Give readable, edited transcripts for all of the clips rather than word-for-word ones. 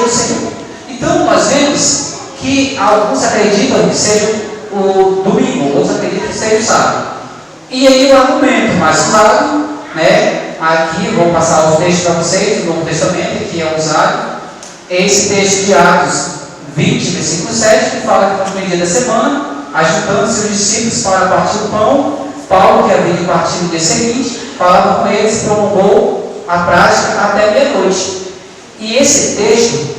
do Senhor. Então nós vemos que alguns acreditam que seja o domingo, outros acreditam que seja o sábado. E aí o argumento mais usado, né? Aqui vou passar os textos para vocês do Novo Testamento, que é usado, esse texto de Atos 20, versículo 7, que fala que no primeiro dia da semana, ajuntando-se os discípulos para partir o pão, Paulo, que havia de partir no dia seguinte, falava com eles e prolongou a prática até meia-noite. E esse texto,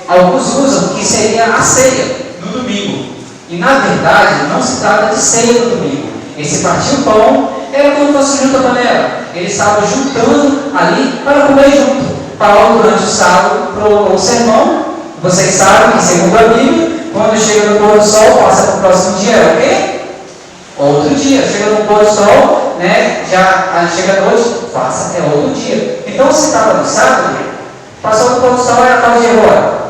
alguns usam que seria a ceia no domingo. E na verdade, não se trata de ceia no domingo. Esse partir o pão era como fosse junto à panela. Eles estavam juntando ali para comer junto. Paulo, durante o sábado, prolongou o sermão. Vocês sabem que, segundo a Bíblia, quando chega no pôr do sol, passa para o próximo dia, é o quê? Outro dia. Chega no pôr do sol, né? Já chega a noite, passa, é outro dia. Então, se estava no sábado, passou no pôr do sol, era qual dia agora?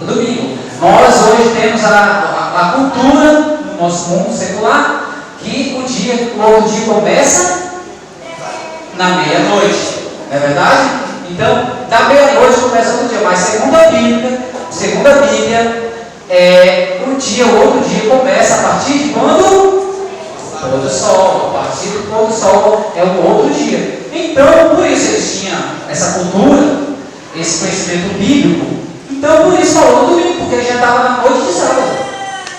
O domingo. Nós hoje temos a cultura, no nosso mundo secular, que o outro dia começa na meia-noite. Não é verdade? Então, da meia-noite começa outro dia. Mas segundo a Bíblia, o outro dia começa a partir de quando? Pôr do sol. A partir do pôr do sol é o outro dia. Então, por isso eles tinham essa cultura, esse conhecimento bíblico. Então, por isso falou no domingo, porque ele já estava na noite de sábado.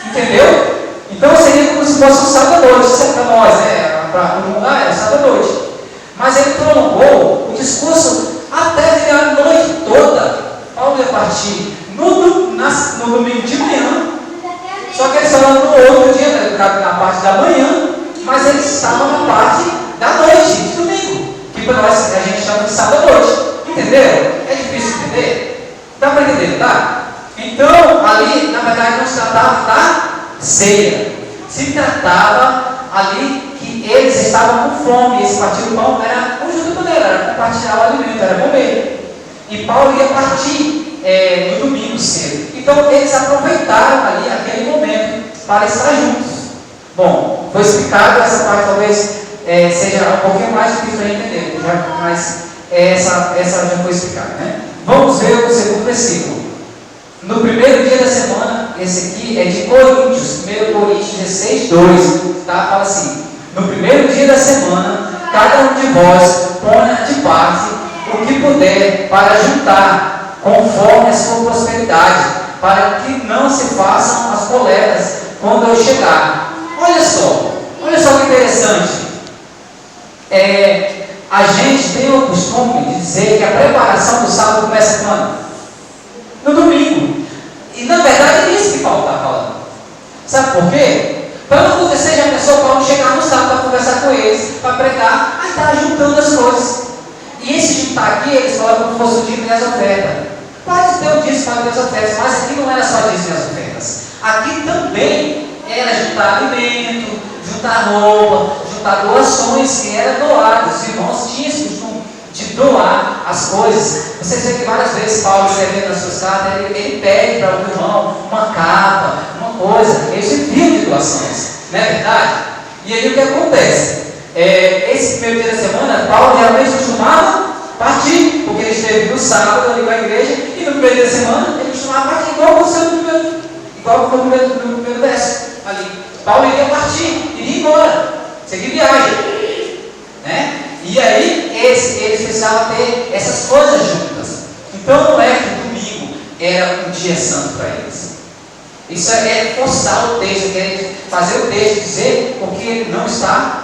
Entendeu? Então, seria como se fosse um sábado à noite. Isso é para nós, né? Para comungar, é sábado à noite. Mas ele prolongou o discurso até virar a noite toda. Paulo ia partir no domingo de manhã. Só que eles estavam no outro dia, na parte da manhã, mas eles estavam na parte da noite, de domingo, que para nós a gente chama de sábado à noite. Entenderam? É difícil entender? Dá para entender, tá? Então, ali, na verdade, não se tratava da ceia. Se tratava ali que eles estavam com fome. Esse partir do pão era um junto com ele, era compartilhar o alimento, era comer. E Paulo ia partir no domingo cedo. Então eles aproveitaram ali aquele momento para estar juntos. Bom, foi explicado, essa parte talvez seja um pouquinho mais difícil para entender, mas essa já foi explicada, né? Vamos ver o segundo versículo. No primeiro dia da semana, esse aqui é de Coríntios, 1 Coríntios 16, 2, tá? Fala assim: no primeiro dia da semana, cada um de vós ponha de parte o que puder para juntar, conforme a sua prosperidade, para que não se façam as coletas quando eu chegar. Olha só que interessante. A gente tem o costume de dizer que a preparação do sábado começa quando? No domingo. E na verdade é isso que Paulo está falando. Sabe por quê? Para não acontecer de a pessoa Paulo chegar no sábado para conversar com eles, para pregar, aí está juntando as coisas. E esse juntar aqui, eles falam como se fosse o dízimo e as ofertas. Pode ter o dízimo, pode ter as ofertas, mas aqui não era só dízimo e as ofertas. Aqui também era juntar alimento, juntar roupa, juntar doações que eram doadas. Os irmãos tinham esse costume de doar as coisas. Vocês veem que várias vezes Paulo escrevendo nas suas cartas, ele pede para o irmão uma capa, uma coisa. Eles viviam de doações, não é verdade? E aí o que acontece? Esse primeiro dia da semana, Paulo realmente costumava partir, porque ele esteve no sábado ali com a igreja, e no primeiro dia da semana ele costumava partir, igual aconteceu no primeiro verso ali. Paulo iria partir, iria embora, seguir viagem, né? E aí eles precisavam ter essas coisas juntas. Então não é que o domingo era um dia santo para eles. Isso é forçar o texto, é fazer o texto dizer o que ele não está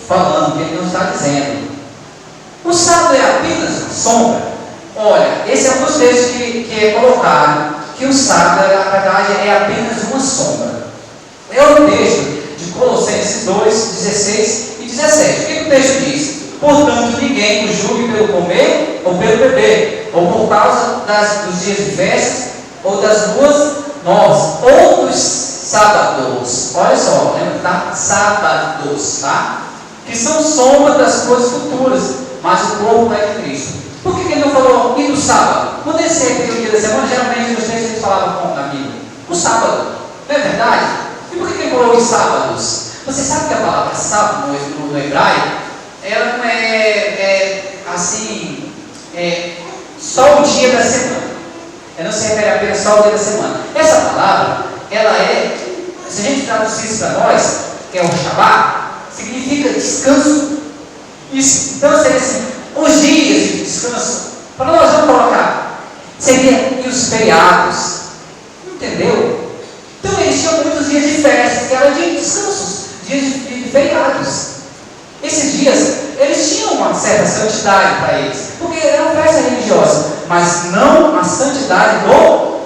falando, o que ele não está dizendo. O sábado é apenas uma sombra. Olha, esse é um dos textos que é colocado, que o sábado, na verdade, é apenas uma sombra. É o texto de Colossenses 2, 16 e 17. O que o texto diz? Portanto, ninguém nos julgue pelo comer ou pelo beber, ou por causa dos dias de festas, ou das luas novas, ou dos sábados. Olha só, lembra? Tá? Sábados, tá? Que são sombra das coisas futuras, mas o corpo é de Cristo. Por que ele não falou e no sábado? Quando ele se referiu ao dia da semana, geralmente nos textos eles falavam como na Bíblia? O sábado, não é verdade? E por que ele falou os sábados? Você sabe que a palavra sábado no hebraico, ela não é assim, só o dia dia da semana. Ela não se refere apenas só ao dia da semana. Essa palavra, ela é, se a gente traduzisse para nós, que é o Shabá, significa descanso. Isso, então seria assim, os dias de descanso, para nós vamos colocar, seria e os feriados, entendeu? Então eles tinham muitos dias de festas, que eram dias de descansos, dias de feriados. Esses dias, eles tinham uma certa santidade para eles, porque era uma festa religiosa, mas não a santidade do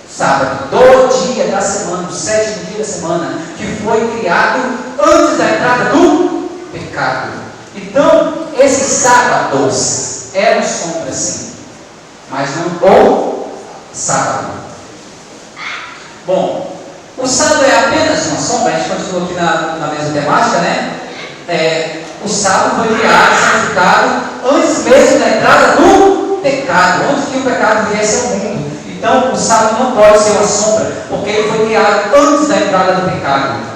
sábado, do dia da semana, do sétimo dia da semana, que foi criado antes da entrada do pecado. Então, esses sábados eram sombras, sim, mas não o sábado. Bom, o sábado é apenas uma sombra, a gente continua aqui na mesma temática, né? O sábado foi criado, santificado, antes mesmo da entrada do pecado, antes que o pecado viesse ao mundo. Então, o sábado não pode ser uma sombra, porque ele foi criado antes da entrada do pecado.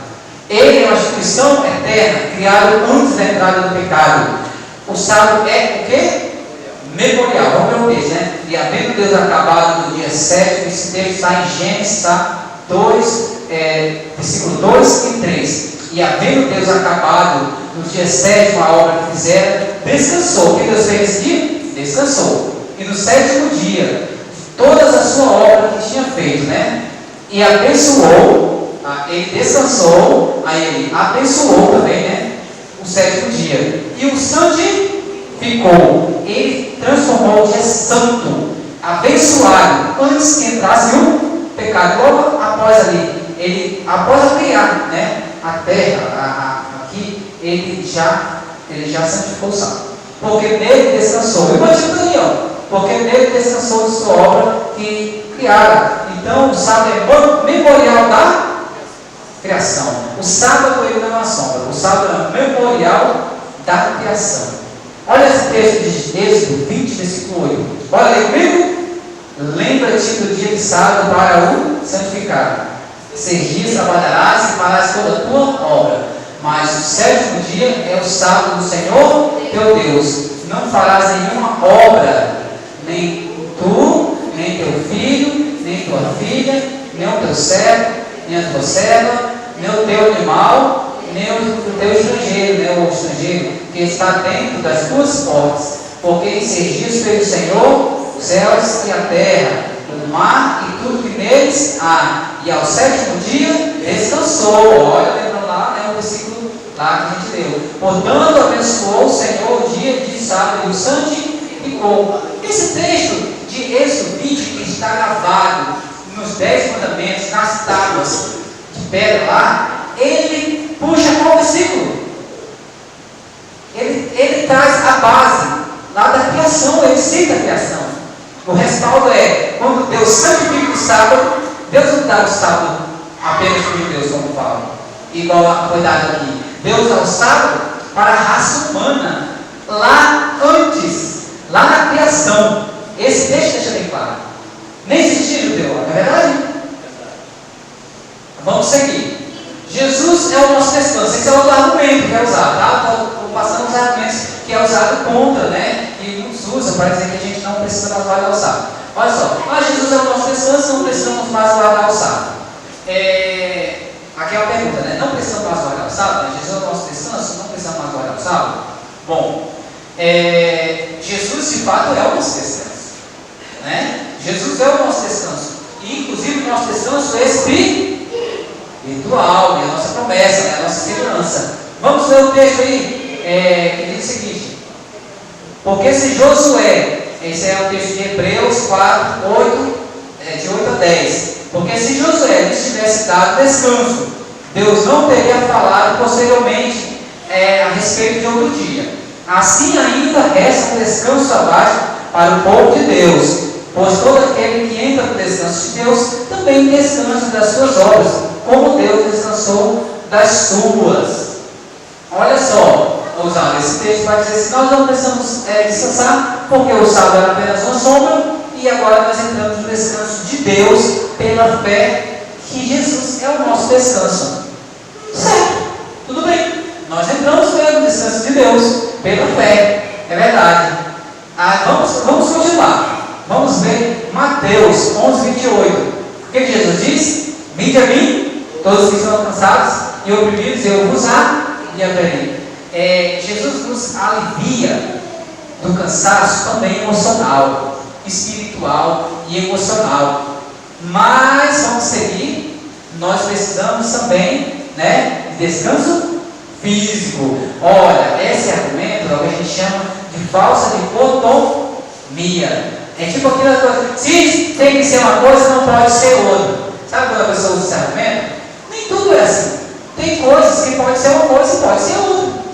Ele é uma instituição eterna, criado antes da entrada do pecado. O sábado é o quê? Memorial. Vamos ver o texto, né? E havendo Deus acabado no dia 7, esse texto está em Gênesis 2, versículo 2 e 3. E havendo Deus acabado no dia 7 a obra que fizeram, descansou. O que Deus fez esse dia? Descansou. E no sétimo dia, toda a sua obra que tinha feito, né? E abençoou, ele descansou, aí ele abençoou também, né? O sétimo dia. E o santificou. Ele transformou o dia santo, abençoado, antes que entrasse o pecado. Logo após ali, após criar, né? A terra, aqui, ele já santificou o sábado. Porque nele descansou. Eu motivo ali, ó. Porque nele descansou de sua obra que criaram. Então, o sábado é memorial da criação. O sábado ele não é uma sombra. O sábado é memorial da criação. Olha esse texto de Êxodo 20, versículo 8. Olha aí comigo. Lembra-te do dia de sábado para o santificar. 6 dias trabalharás e farás toda a tua obra. Mas o sétimo dia é o sábado do Senhor teu Deus. Não farás nenhuma obra, nem tu, nem teu filho, nem tua filha, nem o teu servo, nem a tua serva, nem o teu animal, nem o teu estrangeiro, nem o estrangeiro que está dentro das tuas portas. Porque em 6 dias fez o Senhor os céus e a terra, o mar e tudo que neles há. E ao sétimo dia descansou. Olha, lembrando lá, né, o versículo lá que a gente leu. Portanto, abençoou o Senhor o dia de sábado e o santificou. Esse texto de Êxodo 20, que está gravado nos 10 mandamentos, nas tábuas de pedra lá, ele puxa qual versículo? Ele traz a base lá da criação, ele cita a criação. O respaldo é, quando Deus santifica o sábado, Deus não dá o sábado apenas para os judeus, como fala, igual foi dado aqui. Deus dá o sábado para a raça humana, lá antes, lá na criação. Esse texto deixa bem claro. Nem existia judeu, não é verdade? Vamos seguir. Jesus é o nosso descanso. Esse é outro argumento que é usado, tá? Estou passando os argumentos que é usado contra, né? Que muitos usam para dizer que a gente não precisa mais guardar o sábado. Olha só, mas Jesus é o nosso descanso, não precisamos mais guardar o sábado. Aqui é uma pergunta, né? Não precisamos mais guardar o sábado? Né? Jesus é o nosso descanso, não precisamos mais guardar o sábado? Bom, Jesus de fato é o nosso descanso, né? Jesus é o nosso descanso, e inclusive o nosso descanso é espiritual, é a nossa promessa, é a nossa segurança. Vamos ler o texto aí, que diz o seguinte: porque se Josué, esse é o texto de Hebreus 4, 8, de 8 a 10. Porque se Josué lhes tivesse dado descanso, Deus não teria falado posteriormente a respeito de outro dia. Assim ainda resta um descanso abaixo para o povo de Deus, pois todo aquele que entra no descanso de Deus também descansa das suas obras, como Deus descansou das suas. Olha só, usando esse texto para dizer assim, nós não precisamos descansar, porque o sábado era apenas uma sombra, e agora nós entramos no descanso de Deus pela fé que Jesus é o nosso descanso. Certo, tudo bem, nós entramos pelo descanso de Deus, pela fé, é verdade. Vamos continuar. Vamos ver Mateus 11, 28. O que Jesus diz? Vinde a mim, todos que estão cansados e oprimidos, eu vos aliviarei. Jesus nos alivia do cansaço também emocional, espiritual e emocional. Mas vamos seguir, nós precisamos também, de descanso físico. Olha, esse argumento é o que a gente chama de falsa dicotomia. É tipo aquela coisa, se tem que ser uma coisa, não pode ser outra. Sabe quando a pessoa usa esse argumento? Nem tudo é assim. Tem coisas que pode ser uma coisa e pode ser outra.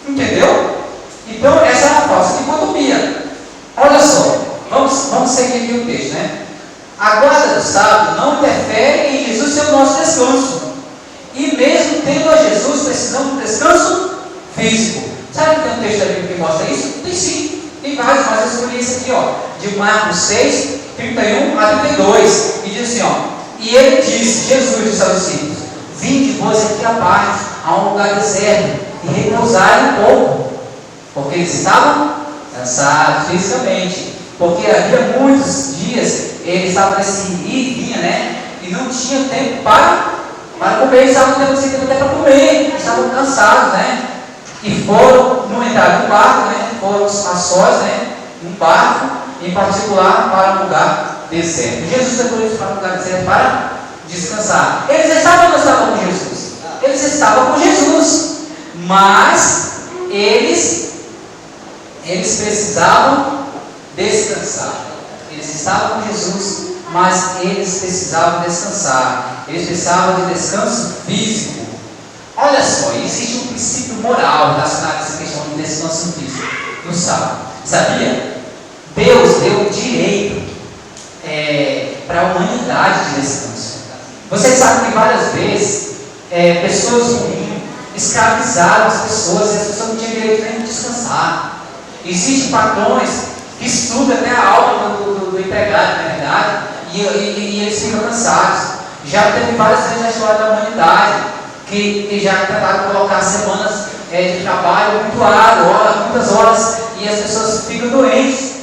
Entendeu? Então, essa é uma falsa dicotomia. Olha só, vamos seguir aqui o texto, A guarda do sábado não interfere em Jesus ser o nosso descanso. E mesmo tendo a Jesus, precisamos de descanso físico. Sabe que tem um texto da Bíblia que mostra isso? Tem sim. Tem vários, mas eu escolhi esse aqui, de Marcos 6, 31 a 32. E diz assim, e ele disse, Jesus disse aos discípulos: vinde vós aqui à parte, a um lugar deserto, e repousai um pouco. Porque eles estavam cansados fisicamente. Porque havia muitos dias, eles estavam nesse ir e vinha, e não tinha tempo para comer, eles estavam tendo tempo até para comer, estavam cansados, E foram, não entraram no barco, foram a sós, num barco, em particular, para um lugar deserto. Jesus levou eles para um lugar deserto para descansar. Eles estavam ou não estavam com Jesus? Eles estavam com Jesus, mas eles precisavam descansar. Eles estavam com Jesus, mas eles precisavam descansar. Eles precisavam de descanso físico. Olha só, existe um princípio moral relacionado a essa questão de descanso físico no sábado. Sabia? Deus deu direito para a humanidade de descanso. Vocês sabem que várias vezes pessoas ruins escravizaram as pessoas e as pessoas não tinham direito nem de descansar. Existem patrões que estudam até a alma do empregado, na verdade, e eles ficam cansados. Já teve várias vezes na história da humanidade que já tentaram colocar semanas de trabalho muito árduo, muitas horas, e as pessoas ficam doentes.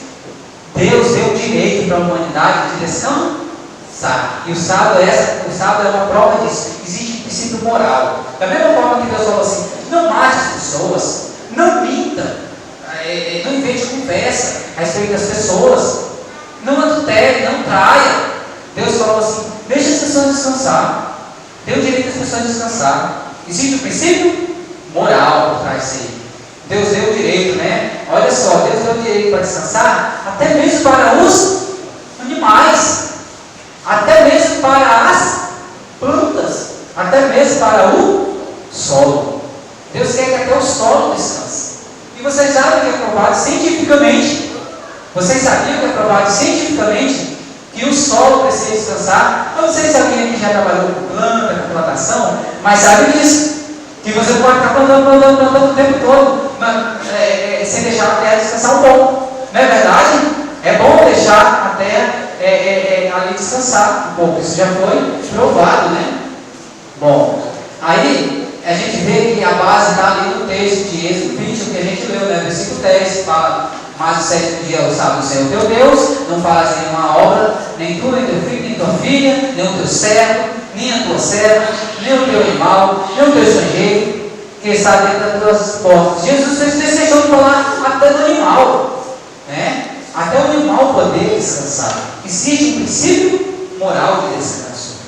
Deus deu direito para a humanidade de descansar. E o sábado é uma prova disso. Existe um princípio moral. Da mesma forma que Deus falou assim: não mate as pessoas, não minta, não invente conversa a respeito das pessoas, não adultere, não traia. Deus falou assim: deixa as pessoas descansar. Deu direito às pessoas descansar. Existe um princípio moral por trás disso aí. Deus deu direito, Olha só, Deus deu direito para descansar, até mesmo para os animais, até mesmo para as plantas, até mesmo para o solo. Deus quer que até o solo descanse. E vocês sabem que é provado cientificamente. Vocês sabiam que é provado cientificamente que o solo precisa descansar? Eu não sei se alguém aqui já trabalhou com planta, com plantação, mas sabe disso. Que você pode estar plantando o tempo todo, sem deixar a terra descansar um pouco. Não é verdade? É bom deixar a terra ali descansar um pouco. Isso já foi provado, Bom, aí a gente vê que a base está ali no texto de Êxodo 20, o que a gente leu, versículo 10, fala: mas o sétimo dia é o sábado do Senhor teu Deus, não fazes nenhuma obra, nem tu, nem teu filho, nem tua filha, nem o teu servo, nem a tua serva, nem o teu animal, nem o teu estrangeiro, que está dentro das tuas portas. Jesus deixou de falar até do animal, até o animal poder descansar. Existe um princípio moral de descanso.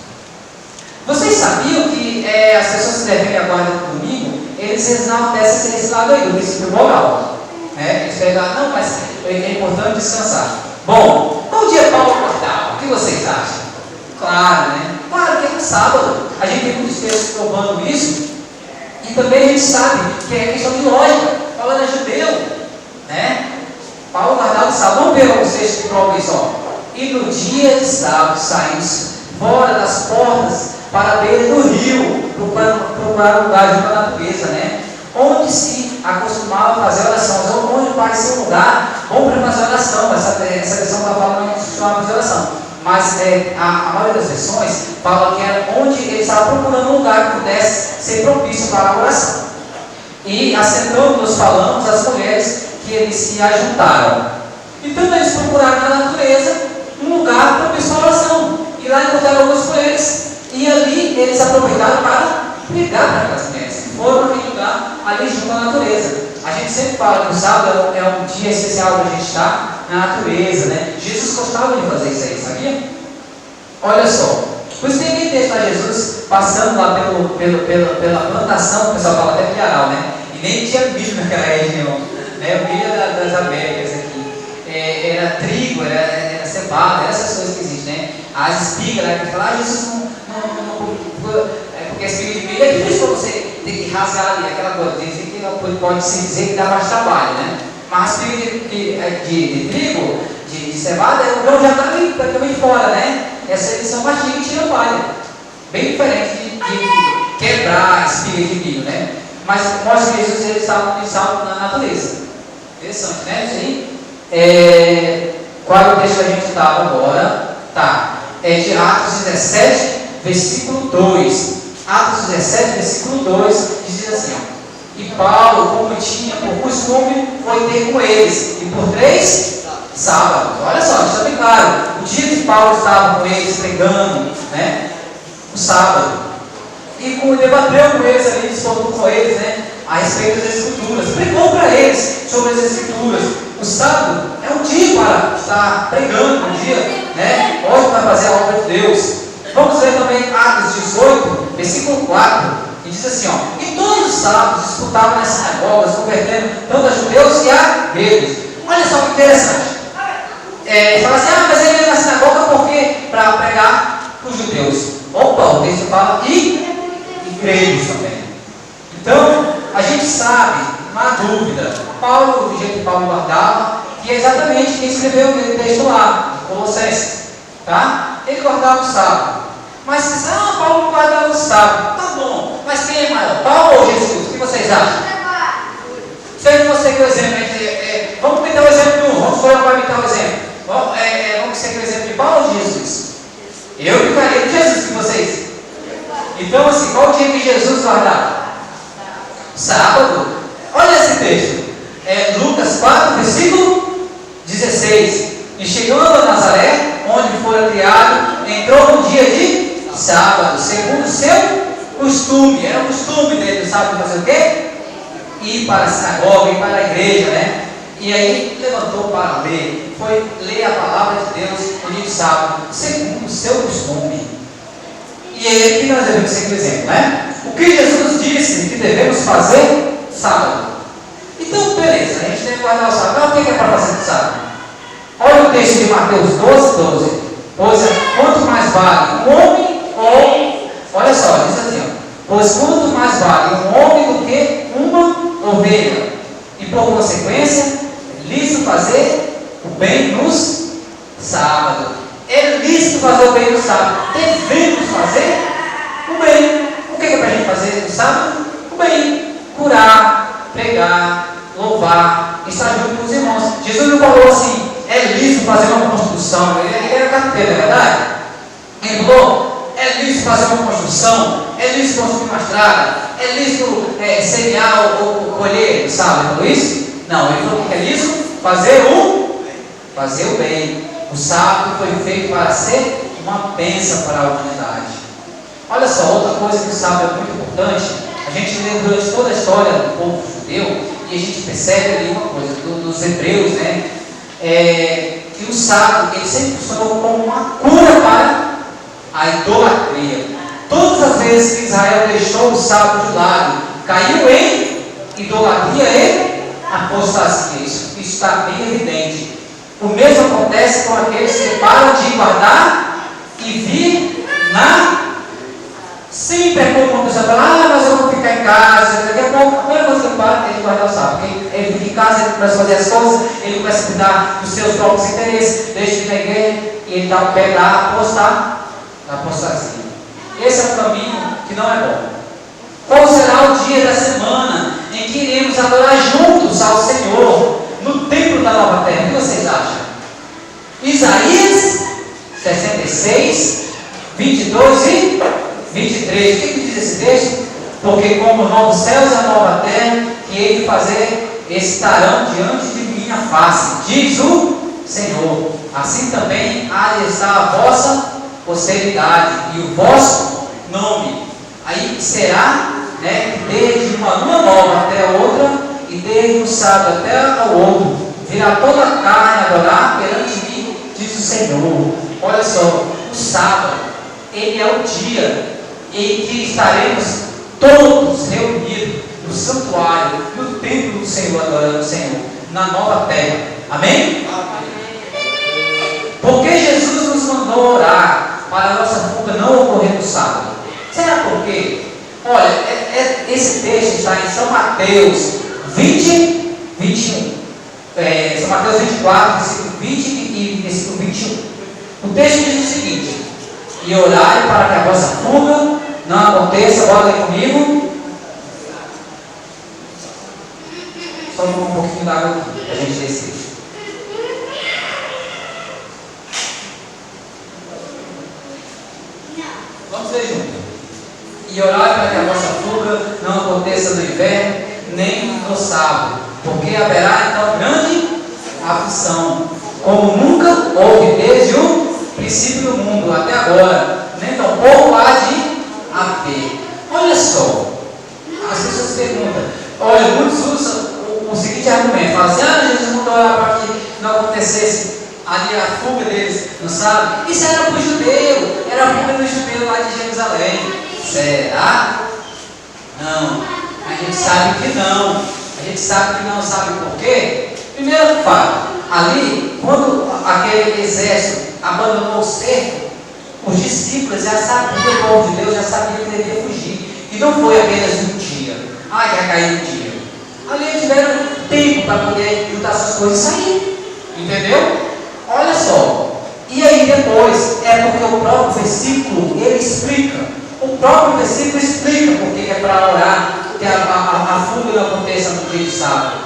Vocês sabiam que as pessoas que devem a guarda do domingo, eles enaltecem esse lado aí, do princípio moral. Eles pegam, não, mas é importante descansar. Bom, qual dia Paulo guardava? O que vocês acham? Claro, Claro que é no sábado. A gente tem muitos textos provando isso. E também a gente sabe que é questão de lógica. Paulo era judeu, Paulo guardava o sábado. Vamos ver o texto que prova isso, E no dia de sábado saímos fora das portas para a beira do rio, procurar um lugar junto à natureza, onde se acostumava a fazer oração, onde parecia um lugar bom para fazer oração. Essa versão está falando que costumava fazer oração, mas a maioria das versões fala que era onde ele estava procurando um lugar que pudesse ser propício para a oração. E assentando-nos falamos as mulheres que eles se ajuntaram. Então eles procuraram na natureza um lugar para a oração. E lá encontraram algumas mulheres. E ali eles aproveitaram para pregar para aquelas mulheres. Foram naquele lugar ali junto à natureza. A gente sempre fala que o sábado é um dia especial para a gente estar na natureza, né? Jesus gostava de fazer isso aí, sabia? Olha só. Por isso tem aquele texto lá de Jesus passando lá pela plantação, o pessoal fala até milharal, né? E nem tinha milho naquela região, né? O milho das Américas aqui. Era trigo, era cevada, essas coisas que existem, né? As espigas, né? Que fala, Jesus não porque a espiga de milho é difícil para você ter que rasgar ali, aquela coisa. Dizem que pode-se dizer que dá mais trabalho, né? Mas a espiga de trigo, de cevada, o grão já está ali praticamente fora, né? Essa eles são mastiga e tira palha. Bem diferente de quebrar a espiga de milho, né? Mas mostra que Jesus ele estava na natureza. Interessante, né? Isso aí. Qual é o texto que a gente estava agora? Tá. É de Atos 17, versículo 2. Atos 17, versículo 2, diz assim, ó. E Paulo, como tinha por costume, foi ter com eles. E por 3 sábados. Olha só, está bem claro. O dia que Paulo estava com eles pregando, né? O sábado. E debateu com eles ali, discutiu com eles, né? A respeito das escrituras. Pregou para eles sobre as escrituras. O sábado é um dia para estar pregando, um dia, né? Hoje para fazer a obra de Deus. Vamos ler também Atos 18, versículo 4, que diz assim, ó. E todos os sábados disputavam nas sinagogas, convertendo tanto a judeus e a gregos. Olha só que interessante. Fala assim, mas ele veio na sinagoga porque para pregar para os judeus. Opa, o texto fala e gregos também. Então, a gente sabe, não há dúvida, Paulo, do jeito que Paulo guardava, que é exatamente quem escreveu aquele texto lá, Colossenses. Tá? Ele guardava o sábado. Mas você diz, Paulo não guardava o sábado. Tá bom, mas quem é maior? Paulo ou Jesus? O que vocês acham? Seja você que o exemplo. Vamos meter o exemplo de um. Vamos escolher para imitar o exemplo. Vamos ser o exemplo de Paulo ou de Jesus? Eu ficaria de Jesus que vocês. Então, assim, qual o dia que Jesus guardava? Sábado. Olha esse texto. Lucas 4, versículo 16. E chegando a Nazaré, onde fora criado, entrou no dia de sábado, segundo o seu costume. Era o costume dele, do sábado, fazer o quê? Ir para a sinagoga, ir para a igreja, né? E aí levantou para ler, foi ler a palavra de Deus no dia de sábado, segundo o seu costume. E aí aqui nós devemos seguir o exemplo, né? O que Jesus disse que devemos fazer sábado. Então, beleza, a gente tem que guardar o sábado. Mas o que é para fazer no sábado? Olha o texto de Mateus 12. Pois quanto mais vale um homem ou... Olha só, diz assim, ó. Pois quanto mais vale um homem do que uma ovelha. E por consequência, é lícito fazer o bem nos sábados. É lícito fazer o bem no sábado. Devemos fazer o bem. O que é para a gente fazer no sábado? O bem. Curar, pregar, louvar, estar junto com os irmãos. Jesus não falou assim, é lícito fazer uma construção. Ele era carteiro, não é verdade? Ele falou, é lícito fazer uma construção, é lícito construir uma estrada, é lícito semear ou colher, sabe? Ele falou isso? Não, ele falou que é lícito fazer o bem. O sábado foi feito para ser uma bênção para a humanidade. Olha só, outra coisa que o sábado é muito importante, a gente lê durante toda a história do povo judeu, e a gente percebe ali uma coisa, dos hebreus, né? Que o sábado ele sempre funcionou como uma cura para a idolatria. Todas as vezes que Israel deixou o sábado de lado, caiu em idolatria e apostasia. Isso está bem evidente. O mesmo acontece com aqueles que param de guardar e vir na... Sempre é como uma pessoa fala, mas eu vou ficar em casa. Daqui a pouco, a primeira coisa que ele para é de guardar o sábado. Ele fica em casa, ele começa a fazer as coisas, ele começa a cuidar dos seus próprios interesses, deixa de ir na igreja e ele dá o pé da apostasia. Esse é um caminho que não é bom. Qual será o dia da semana em que iremos adorar juntos ao Senhor no templo da nova terra? O que vocês acham? Isaías 66, 22 e 23. O que diz esse texto? Porque como novos céus e a nova terra que hei de fazer estarão diante de minha face, diz o Senhor. Assim também há de estar a vossa posteridade e o vosso nome. Aí será, né, que desde uma lua nova até a outra, e desde um sábado até o outro, virá toda a carne adorar perante mim, diz o Senhor. Olha só, o sábado, ele é o dia em que estaremos todos reunidos no santuário, no templo do Senhor, adorando o Senhor, na nova terra. Amém? Porque Jesus nos mandou orar para a nossa fuga não ocorrer no sábado? Será por quê? Olha, esse texto está em São Mateus 20, 21. São Mateus 24, versículo 20 e versículo 21. O texto diz o seguinte: e orai para que a vossa fuga não aconteça. Bota aí comigo. Só tomar um pouquinho d'água aqui para a gente descer. Vamos ler junto. E orai para que a vossa fuga não aconteça no inverno, nem no sábado, porque haverá então grande aflição, como nunca houve desde o princípio do mundo até agora, nem tampouco há de haver. Olha só, as pessoas perguntam, olha, muitos usam o seguinte argumento, falam assim: Jesus mandou orar para que não acontecesse ali a fuga deles, não sabe? Isso era para o judeu, era a fuga do judeu lá de Jerusalém. Será? Não, a gente sabe que não. A gente sabe que não, sabe por quê? Primeiro fato, ali, quando aquele exército abandonou o cerco, os discípulos já sabiam, o povo de Deus já sabia que devia fugir. E não foi apenas um dia. Que ia cair um dia. Ali eles tiveram tempo para poder juntar suas coisas e sair. Entendeu? Olha só. E aí depois, é porque o próprio versículo, ele explica. O próprio versículo explica porque é para orar, que a fuga não aconteça no dia de sábado.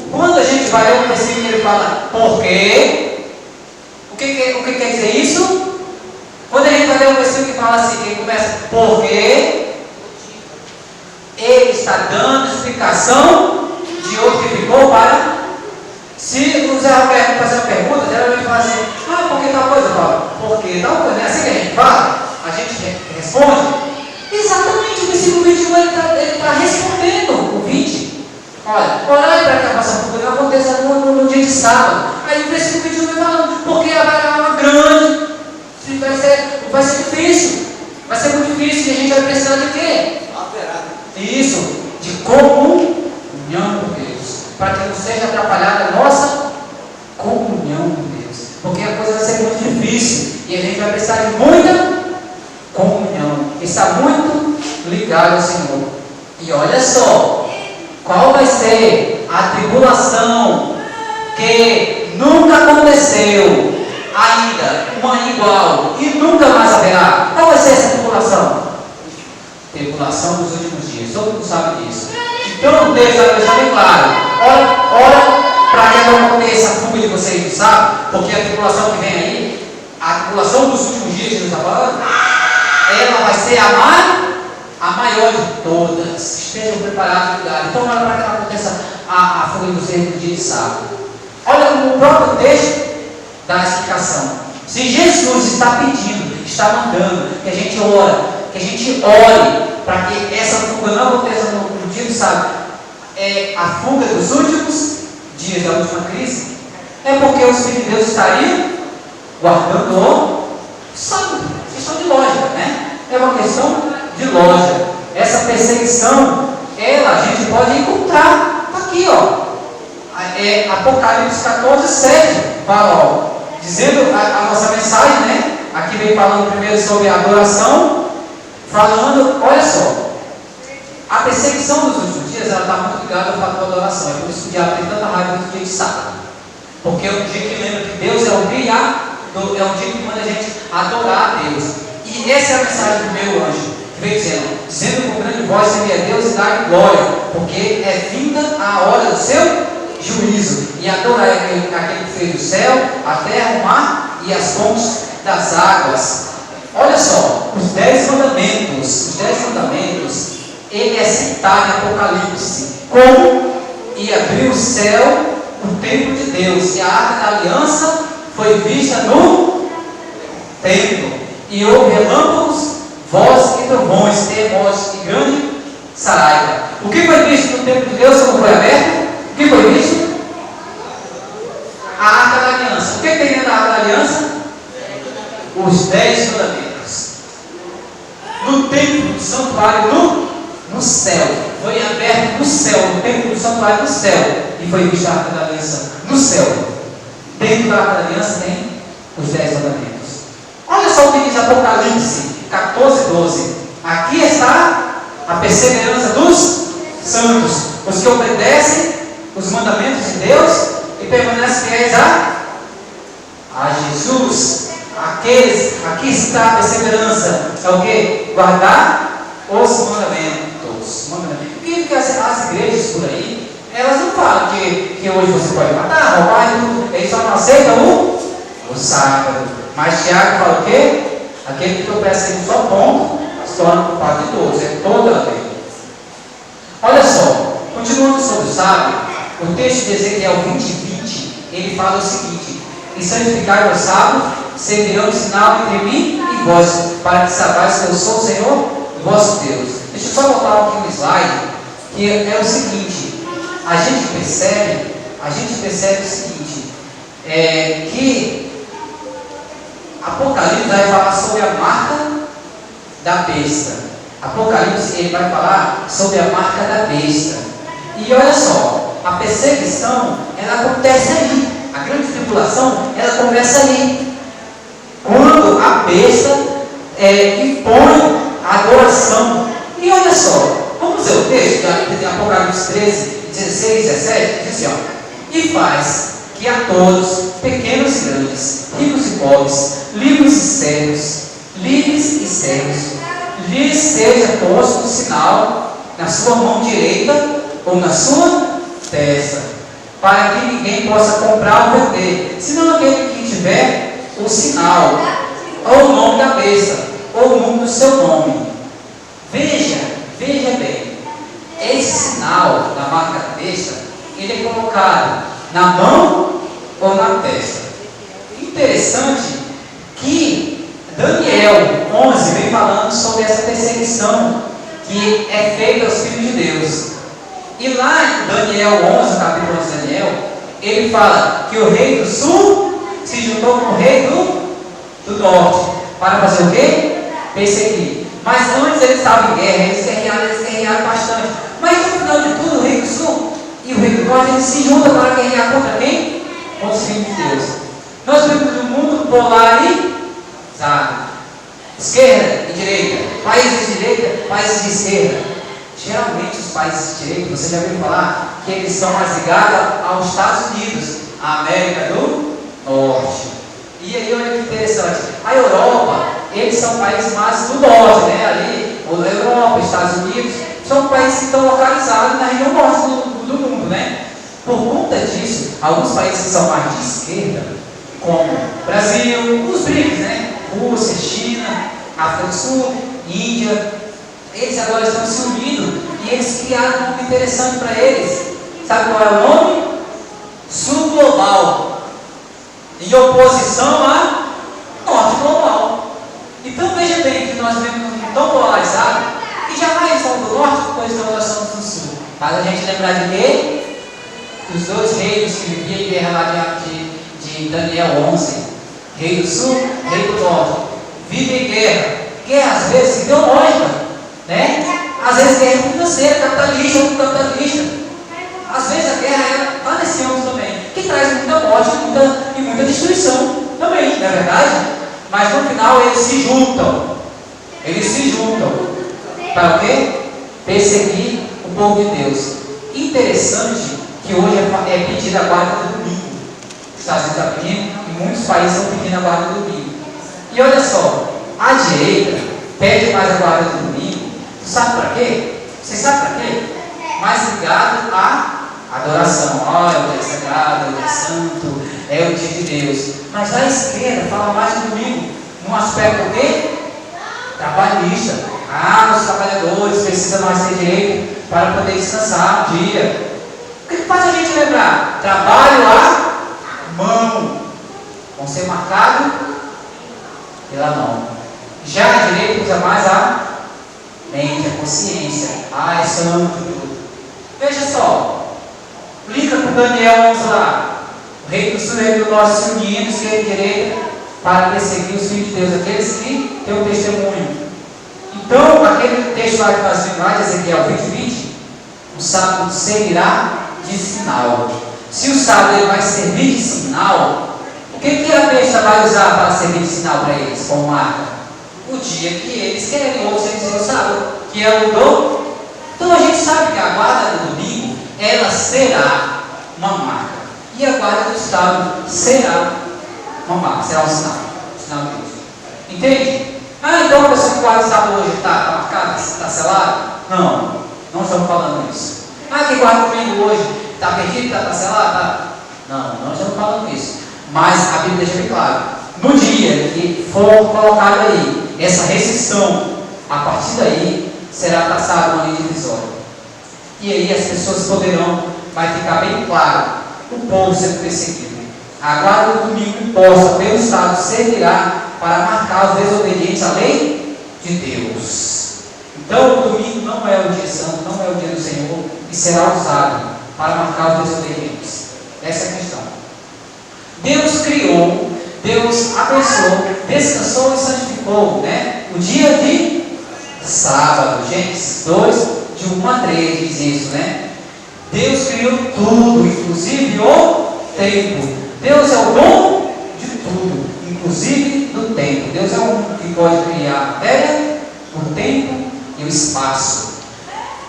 Quando a gente vai ler o versículo, ele fala por quê? O que quer dizer isso? Quando a gente vai ler o versículo que fala assim, que começa por quê, ele está dando explicação de outro que ficou para. Se o Zé Roberto fazer uma pergunta, geralmente fala assim: por que tal coisa? Fala, por que tal coisa? É assim que a gente fala? A gente responde? Exatamente, o versículo 21 ele está respondendo o 20. Olha, orai para que a vossa fuga não aconteça no dia de sábado. Aí o versículo 21 vai falando, porque haverá uma grande, vai ser difícil, vai ser muito difícil, e a gente vai precisar de quê? Isso, de comunhão com Deus, para que não seja atrapalhada a nossa comunhão com Deus, porque a coisa vai ser muito difícil, e a gente vai precisar de muita comunhão, está muito ligado ao Senhor. E olha só, qual vai ser a tribulação que nunca aconteceu ainda, uma igual, e nunca mais haverá? Qual vai ser essa tribulação? Tribulação dos últimos dias, todo mundo sabe disso. Então o texto vai deixar bem claro. Ora para que não aconteça a fuga de vocês, não sabe? Porque a tribulação que vem aí, a tribulação dos últimos dias que Jesus está falando, ela vai ser a maior de todas. Estejam preparados, cuidado. Então, olha para que não aconteça a fuga de vocês no dia de sábado. Olha o próprio texto da explicação. Se Jesus está pedindo, está mandando que a gente ore para que essa fuga não aconteça no dia de sábado, é a fuga dos últimos dias da última crise, é porque o Espírito de Deus estaria guardando o sábado. Questão de lógica, né? É uma questão de lógica. Essa perseguição, a gente pode encontrar aqui, ó. Apocalipse 14, 7, fala, dizendo a nossa mensagem, né? Aqui vem falando primeiro sobre a adoração, falando, olha só, a perseguição dos últimos dias, ela está muito ligada ao fato da adoração. É por isso que o diabo tem tanta raiva no dia de sábado, porque é um dia que lembra que Deus é o criar, é um dia que manda a gente adorar a Deus. E essa é a mensagem do meu anjo, que vem dizendo com grande voz: serve a Deus e dar glória, porque é vinda a hora do seu juízo, e adorar aquele que fez o céu, a terra, o mar e as fontes das águas. Olha só, os 10 mandamentos, ele é citado em Apocalipse como: e abriu o céu, o templo de Deus, e a arca da aliança foi vista no templo, e houve relâmpagos, vozes e trovões, terremotos e grande saraiva. O que foi visto no templo de Deus quando foi aberto? O que foi visto? A arca da aliança. O que tem dentro da arca da aliança? Os 10 mandamentos. No templo do santuário no céu. Foi aberto no céu, no templo do santuário no céu. E foi vista a arca da aliança no céu. Dentro da arca da aliança tem os 10 mandamentos. Olha só o que diz Apocalipse 14:12. Aqui está a perseverança dos santos, os que obedecem os mandamentos de Deus e permanecem fiéis a Jesus. Aqui está a perseverança. É o que? Guardar os mandamentos. Por que as igrejas por aí, elas não falam que hoje você pode matar, roubar e tudo. Eles só não aceitam o sábado. Mas Tiago fala o quê? Aquele que tropeça em um só ponto se torna culpado de todos. É toda a lei. Olha só, continuando sobre o sábado, o texto de Ezequiel 20:20, ele fala o seguinte: e santificai o sábado, servirão de sinal entre mim e vós, para que saibais que eu sou o Senhor, vosso Deus. Deixa eu só voltar aqui no slide, que é o seguinte: a gente percebe o seguinte, que Apocalipse vai falar sobre a marca da besta. Apocalipse ele vai falar sobre a marca da besta. E olha só, a perseguição ela acontece ali. A grande tribulação ela começa ali. Quando a besta impõe a adoração. E olha só, vamos ver o texto de Apocalipse 13:16-17, diz assim, ó: e faz que a todos, pequenos e grandes, ricos e pobres, livres e cegos, lhes seja posto um sinal na sua mão direita ou na sua testa, para que ninguém possa comprar ou vender, senão aquele que tiver o sinal, ou o nome da besta, ou o nome do seu nome. Veja bem, esse sinal da marca da besta, ele é colocado na mão ou na testa. Interessante que Daniel 11 vem falando sobre essa perseguição que é feita aos filhos de Deus. E lá em Daniel 11, capítulo 11 de Daniel, ele fala que o rei do sul se juntou com o rei do norte para fazer o quê? Perseguir. Mas antes eles estavam em guerra, eles guerrearam bastante. Mas no final de tudo, o rei do sul e o rei do norte, eles se juntam para guerrear contra quem? Contra os filhos de Deus. Nós vivemos um mundo polarizado. Esquerda e direita. Países de direita, países de esquerda. Geralmente os países de direita, você já ouviu falar que eles são mais ligados aos Estados Unidos, a América do Norte. E aí olha que interessante, a Europa, eles são países mais do norte, né? Ali, a Europa, Estados Unidos, são países que estão localizados na região norte do mundo, né? Por conta disso, alguns países que são mais de esquerda, como Brasil, os BRICS, né? Rússia, China, África do Sul, Índia, eles agora estão se unindo e eles criaram um nome interessante para eles. Sabe qual é o nome? Sul Global, em oposição a Norte Global. Então veja bem que nós vivemos um mundo tão polarizado que jamais são do Norte, pois nós somos do Sul. Mas a gente lembrar de quê? Dos dois reinos que viviam em guerra lá de Daniel 11, rei do Sul, rei do Norte, vivem em guerra. Guerra às vezes ideológica, né? Às vezes guerra financeira, capitalista ou capitalista. Às vezes a guerra é lá nesse âmbito também, que traz muita morte e muita destruição também, não é verdade? Mas no final eles se juntam. Para o quê? Perseguir o povo de Deus. Interessante que hoje é pedida a guarda do domingo. Os Estados Unidos está pedindo e muitos países estão pedindo a guarda do domingo. E olha só, a direita pede mais a guarda do domingo. Sabe para quê? Você sabe para quê? Mais ligado à adoração. É o dia sagrado, é o dia santo, é o dia de Deus. Mas a esquerda fala mais do domingo, num aspecto o quê? Trabalhista. Os trabalhadores precisam mais ter direito para poder descansar um dia. O que faz a gente lembrar? Trabalho à mão. Vão ser marcados pela mão. Já a direita usa mais a mente, a consciência. É santo. Veja só. Liga com Daniel 11 lá. O rei do sul e o rei do norte se unindo, esquerda e direita, para perseguir os filhos de Deus, aqueles que têm o testemunho. Então, aquele texto lá que nós vimos lá de Ezequiel 20, o sábado servirá de sinal. Se o sábado ele vai servir de sinal, o que a besta vai usar para servir de sinal para eles, como marca? O dia que eles querem, ou sem dizer o sábado, que é o do. Então a gente sabe que a guarda do domingo, ela será uma marca. E a guarda do sábado será uma marca, será um sinal de Deus. Entende? Então a pessoa que guarda o sábado hoje está marcada, está selada? Não estamos falando isso. Que guarda o domingo hoje está perdido, está selado? Não estamos falando isso. Mas a Bíblia deixa bem claro. No dia que for colocado aí essa restrição, a partir daí será traçada uma linha divisória. E aí as pessoas poderão, vai ficar bem claro, o povo sendo perseguido. A guarda do domingo imposta pelo Estado servirá para marcar os desobedientes à lei de Deus. Então o domingo não é o dia santo, não é o dia do Senhor, e será usado para marcar os desobedientes. Essa é a questão. Deus criou, Deus abençoou, descansou e santificou, o dia de sábado. Gênesis 2, de 1 a 3 diz isso, Deus criou tudo, inclusive o tempo. Deus é o dono de tudo, inclusive do tempo. Deus é o único que pode criar a matéria, o tempo e o espaço.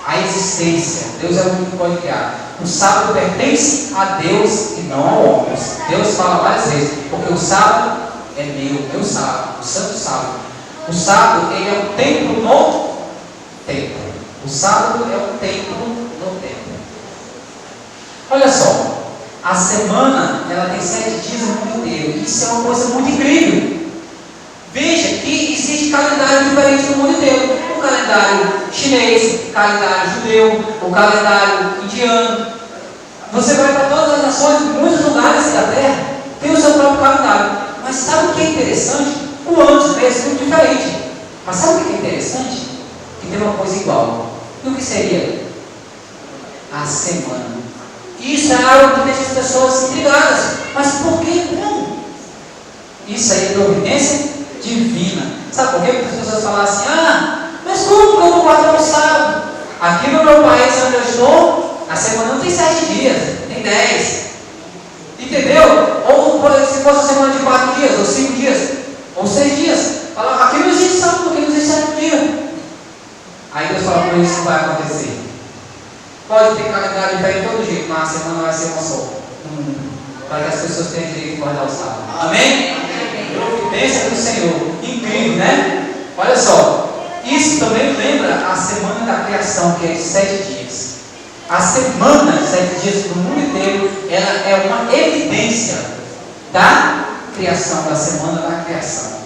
A existência. Deus é o único que pode criar. O sábado pertence a Deus e não a homens. Deus fala várias vezes, porque o sábado é meu sábado, o santo sábado. O sábado, ele é o templo no tempo. O sábado é o templo no tempo. Olha só, a semana, ela tem 7 dias no mundo inteiro. Isso é uma coisa muito incrível. Veja que existe calendário diferente no mundo inteiro. O calendário chinês, o calendário judeu, o calendário indiano. Você vai para todas as nações, em muitos lugares da terra, tem o seu próprio calendário. Mas sabe o que é interessante? O ano de mês é muito diferente. Mas sabe o que é interessante? Que tem uma coisa igual. E o que seria? A semana. Isso é algo que deixa as pessoas intrigadas. Mas por que não? Isso aí é providência divina. Sabe por que as pessoas falam assim? Mas como que eu vou guardar o sábado? Aqui no meu país onde eu estou, a semana não tem 7 dias, tem 10. Entendeu? Ou se fosse a semana de 4 dias, ou 5 dias, ou 6 dias. Fala, aqui não existe sábado, aqui não existe 7 dias. Aí Deus fala, por isso não vai acontecer. Pode ter calendário diferente de todo jeito, mas a semana vai ser uma só. Para que as pessoas tenham direito de guardar o sábado. Amém? Providência do Senhor. Incrível, né? Olha só. Isso também lembra a semana da criação, que é de 7 dias. A semana de 7 dias para o mundo inteiro, ela é uma evidência da criação, da semana da criação.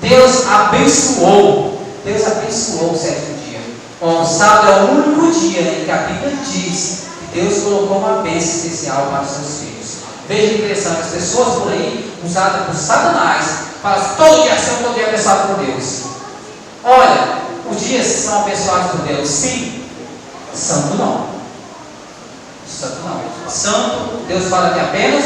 Deus abençoou o 7º dia. O sábado é o único dia em que a Bíblia diz que Deus colocou uma bênção especial para os seus filhos. Veja que interessante, as pessoas por aí, usadas por Satanás, falam assim, todo dia é santo, todo dia é abençoado por Deus. Olha, os dias são abençoados por Deus, sim. Santo não. Santo, Deus fala que apenas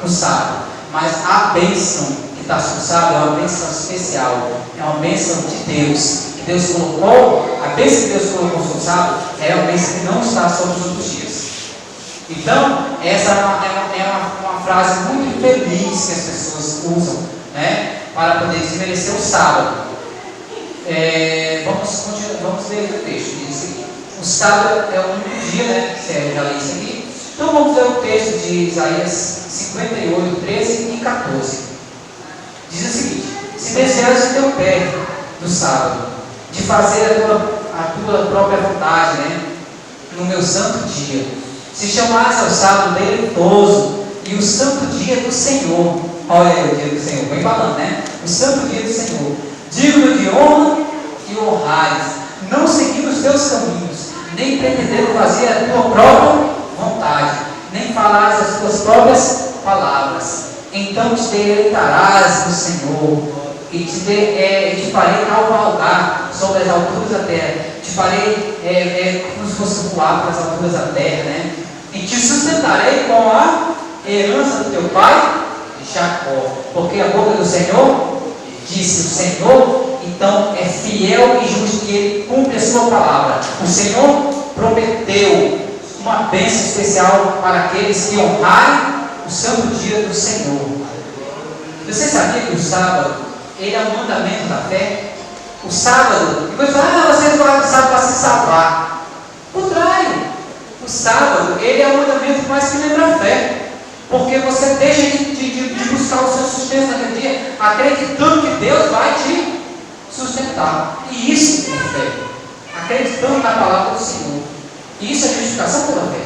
no sábado. Mas a bênção que está sobre o sábado é uma bênção especial. É uma bênção de Deus. Que Deus colocou, a bênção que Deus colocou sobre o sábado é uma bênção que não está sobre os outros dias. Então, essa é uma frase muito feliz que as pessoas usam, para poder desmerecer o sábado. Vamos ler o texto. Diz aqui. O sábado é o único dia, Você já leu isso aqui? Então vamos ler o texto de Isaías 58, 13 e 14. Diz o seguinte: se desejas o teu pé do sábado, de fazer a tua própria vontade, no meu santo dia, se chamares ao sábado deleitoso e o santo dia do Senhor, olha aí o dia do Senhor, vem falando, o santo dia do Senhor, digno de honra e honrares, não seguindo os teus caminhos, nem pretendendo fazer a tua própria vontade, nem falar as tuas próprias palavras. Então te deleitarás no Senhor, e te farei cavalgar sobre as alturas da terra, te farei como se fosse voar para as alturas da terra, né? E te sustentarei com a herança do teu pai Jacó, porque a boca do Senhor disse: o Senhor então é fiel e justo, e ele cumpre a sua palavra. O Senhor prometeu uma bênção especial para aqueles que honrarem o santo dia do Senhor. Você sabia que o sábado, ele é um mandamento da fé? O sábado, depois fala, vocês guardam o sábado para se salvar. Ao contrário, o sábado, ele é um mandamento mais que lembra a fé. Porque você deixa de buscar o seu sustento naquele dia, acreditando que Deus vai te sustentar. E isso é fé. Acreditando na palavra do Senhor. E isso é justificação pela fé.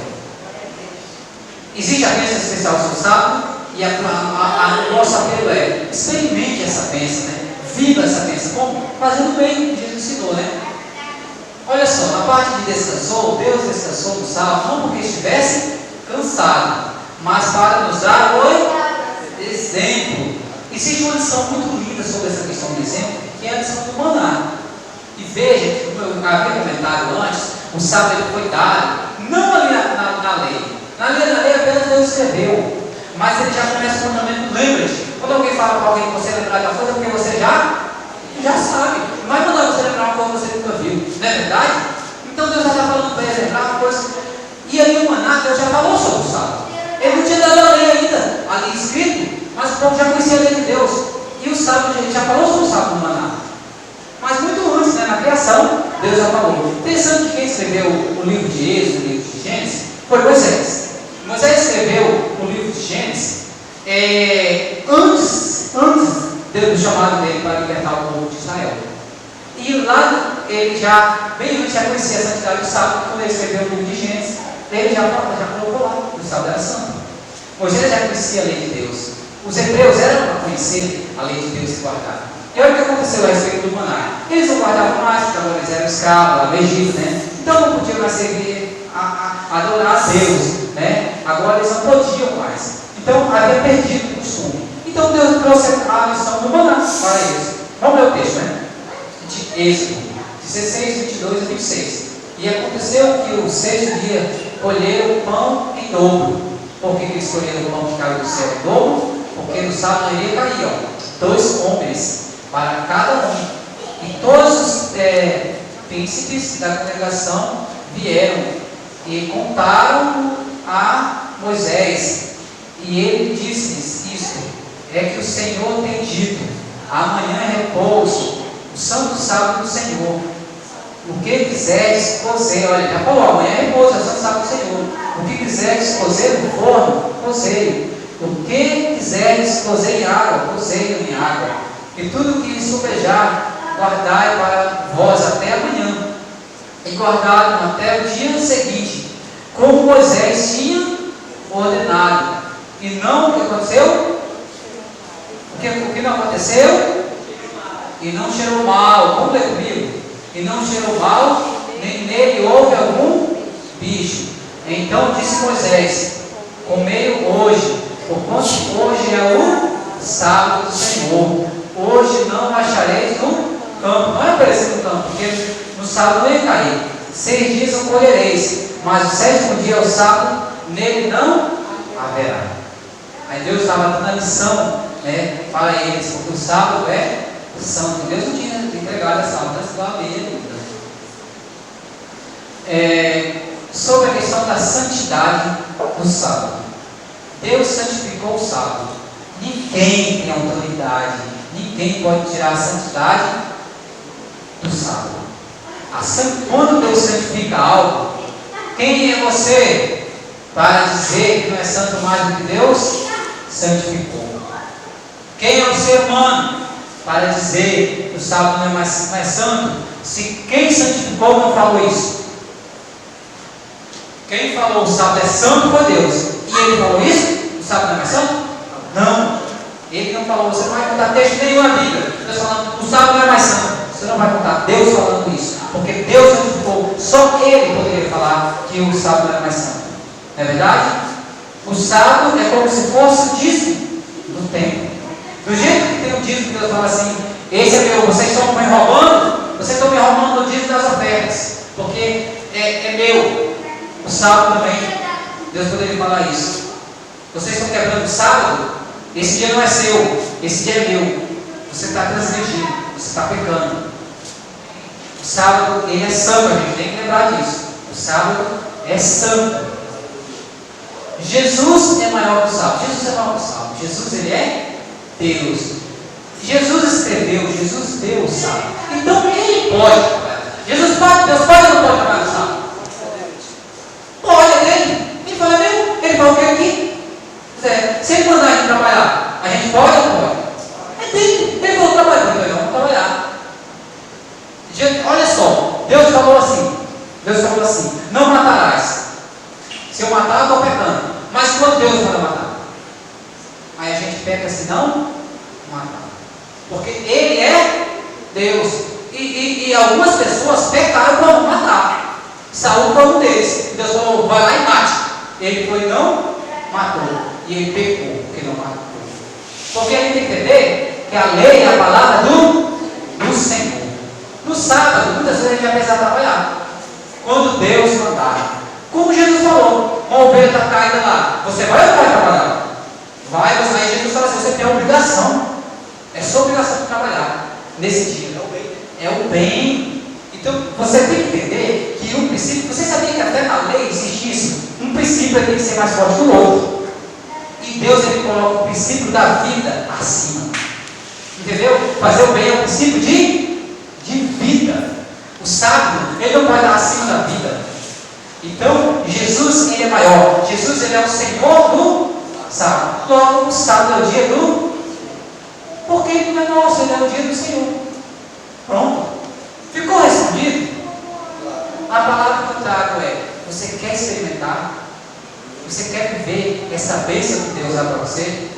Existe a bênção especial no sábado, e o nosso apelo é: experimente essa bênção, né? Viva essa bênção. Como? Fazendo bem, Jesus ensinou, né? Olha só, na parte de descansou, Deus descansou no sábado, não porque estivesse cansado, mas para nos dar o exemplo. Existe uma lição muito linda sobre essa questão do exemplo, que é a lição do maná. E veja, como eu havia comentado antes, o sábado ele foi dado, não ali na lei. Na lei apenas Deus escreveu, mas ele já começa com o mandamento: lembra-te. Quando alguém fala para alguém que você lembrar de uma coisa, porque você já sabe. Não vai mandar você lembrar uma coisa que você nunca viu, não é verdade? Então Deus já está falando para ele lembrar uma coisa. E ali o maná, Deus já falou sobre o sábado. Ele não tinha dado a lei ainda, ali escrito, mas o povo já conhecia a lei de Deus. E o sábado, a gente já falou sobre o sábado do maná. Mas muito antes, né, na criação, Deus já falou. Pensando que quem escreveu o livro de Êxodo, o livro de Gênesis, foi Moisés. Moisés escreveu o livro de Gênesis antes do chamado dele para libertar o povo de Israel. E lá ele bem antes, já conhecia a santidade do sábado. Quando ele escreveu o livro de Gênesis, ele já colocou lá: o sábado era santo. Moisés já conhecia a lei de Deus. Os hebreus eram para conhecer a lei de Deus e guardar. E olha o que aconteceu a respeito do maná. Eles não guardavam mais, porque agora eles eram escravos lá no Egito, né? Então não podiam mais servir, adorar a Deus, né? Agora eles não podiam mais. Então havia perdido o costume. Então Deus trouxe a lição do maná para eles. Vamos ler o texto, né? De Êxodo 16, 22 e 26. E aconteceu que o sexto dia colheram o pão em dobro. Por que eles colheram o pão que caiu do céu em dobro? Porque no sábado iria cair 2 homens para cada um. E todos os príncipes da congregação vieram e contaram a Moisés. E ele disse-lhes isto: é que o Senhor tem dito: amanhã é repouso, o santo sábado do Senhor. O que quiseres cozer, olha, já falou: amanhã é repouso, é o santo sábado do Senhor. O que quiseres cozer no forno, cozeio. O que quiseres cozer em água, cozeio em água. E tudo que sobejar, guardai para vós até amanhã. E guardaram até o dia seguinte, como Moisés tinha ordenado. E não, o que aconteceu? O que não aconteceu? E não cheirou mal. Vamos ler comigo? E não cheirou mal, nem nele houve algum bicho. Então disse Moisés: comei hoje, porquanto hoje é o sábado do Senhor. Hoje não achareis no campo. Não é aparecer no campo, porque no sábado não ia cair. 6 dias o colhereis, mas o 7º dia é o sábado, nele não haverá. Aí Deus estava dando a lição, né, para eles, porque o sábado é santo. Deus não tinha entregado essa sábado, mas igual a ele. Sobre a questão da santidade do sábado. Deus santificou o sábado. Ninguém tem autoridade, ninguém pode tirar a santidade do sábado. Quando Deus santifica algo, quem é você para dizer que não é santo mais do que Deus santificou? Quem é o ser humano para dizer que o sábado não é mais santo, se quem santificou não falou isso? Quem falou o sábado é santo foi Deus. E ele falou isso? O sábado não é mais santo? Não. Ele não falou. Você não vai contar texto nenhum na Bíblia. Deus falando, o sábado não é mais santo. Você não vai contar Deus falando isso, porque Deus santificou, só Ele poderia falar que o sábado era mais santo. Não é verdade? O sábado é como se fosse o dízimo do templo. Do jeito que tem o dízimo que Deus fala assim, esse é meu, vocês estão me roubando, vocês estão me roubando o dízimo das ofertas, porque é meu. O sábado também, Deus poderia falar isso. Vocês estão quebrando o sábado, esse dia não é seu, esse dia é meu. Você está transgredindo, você está pecando. O sábado, ele é santo, a gente tem que lembrar disso. O sábado é santo. Jesus é maior que o sábado. Jesus é maior que o sábado. Jesus, ele é Deus. Jesus escreveu, Jesus deu o sábado. Então ele pode trabalhar. Deus pode ou não pode trabalhar no sábado? Pode, é dele. Ele fala, meu, ele fala o que aqui? Se ele mandar a gente trabalhar, a gente pode ou não pode? É dele. Ele falou trabalhar, então vamos trabalhar. Olha só, Deus falou assim, não matarás. Se eu matar, eu estou pecando. Mas quando Deus manda matar? Aí a gente peca se não matar. Porque Ele é Deus. E algumas pessoas pecaram para não matar. Saúl foi um deles. Deus falou, vai lá e mate. Ele foi e não matou. E ele pecou, porque não matou. Porque a gente tem que entender que a lei é a palavra do Senhor. No sábado, muitas vezes a gente vai precisar trabalhar. Quando Deus mandar. Como Jesus falou, uma ovelha está caída lá. Você vai ou não vai trabalhar? Vai, aí Jesus fala assim, você tem a obrigação. É sua obrigação de trabalhar nesse dia. É o bem. Então, você tem que entender que um princípio, você sabia que até na lei existe isso? Um princípio tem que ser mais forte que o outro. E Deus, ele coloca o princípio da vida acima. Entendeu? Fazer o bem é um princípio de vida. O sábado, ele não vai dar acima da vida. Então, Jesus, ele é maior. Jesus, ele é o Senhor do sábado. Logo, o sábado é o dia do... Porque ele não é nosso, ele é o dia do Senhor. Pronto. Ficou respondido? A palavra que eu trago é, você quer experimentar? Você quer viver essa bênção que Deus dá para você?